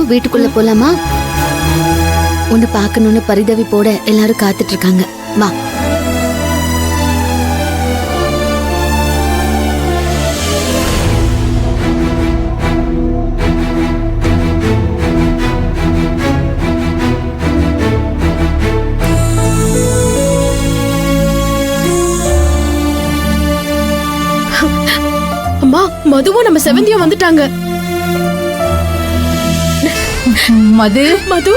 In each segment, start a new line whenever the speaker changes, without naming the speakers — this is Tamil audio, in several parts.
எல்லாரும் வீட்டுக்குள்ள போலாமா? உன்னை பார்க்கணும்னு பரிதவி போட எல்லாரும் காத்துட்டு இருக்காங்க. வா.
அம்மா, மதுவும் நம்ம செவந்தியும் வந்துட்டாங்க.
மது,
மது,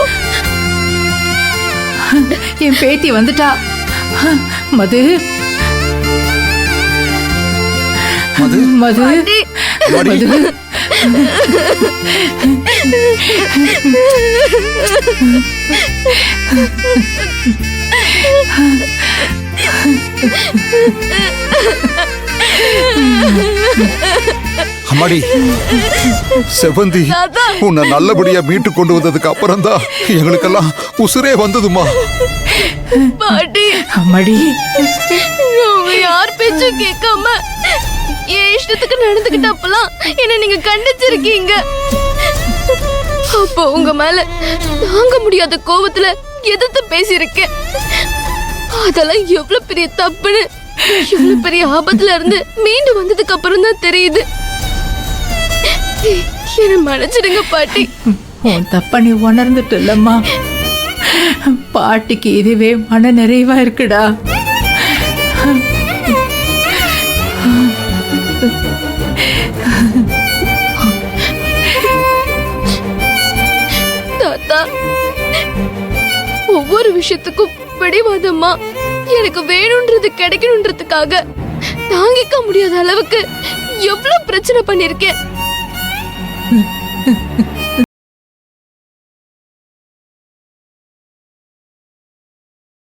என் பேத்தி வந்துட்டா. மது, மது, மது, மது.
அம்மாடி, செவந்தி உன்னை நல்லபடியா மீட்டு கொண்டு வந்ததுக்கு அப்புறம் தான் எங்களுக்கெல்லாம் உசுரே வந்ததுமா.
பாட்டி,
அம்மாடி,
அவங்க யார் பேச்சும் கேட்காம என் இஷ்டத்துக்கு நடந்துக்கிட்டப்பெல்லாம் என்ன நீங்க கண்டிச்சிருக்கீங்க. அப்போ உங்க மேல தாங்க முடியாத கோவத்துல எதிர்த்து பேசியிருக்கேன். அதெல்லாம் எவ்வளவு பெரிய தப்புன்னு இவ்வளவு பெரிய ஆபத்துல இருந்து மீண்டு வந்ததுக்கு அப்புறம் தான் தெரியுது. என்ன மன்னிச்சிடுங்க பாட்டி.
உன் தப்ப நீ உணர்ந்துட்டு இல்லம்மா. பாட்டிக்கு இதுவே மன நிறைவா இருக்குடா.
தாத்தா, ஒவ்வொரு விஷயத்துக்கும் பிடிவாதமா எனக்கு வேணும்ன்றது கிடைக்கணும்ன்றதுக்காக தாங்கிக்க முடியாத அளவுக்கு எவ்வளவு பிரச்சனை பண்ணிருக்கேன்.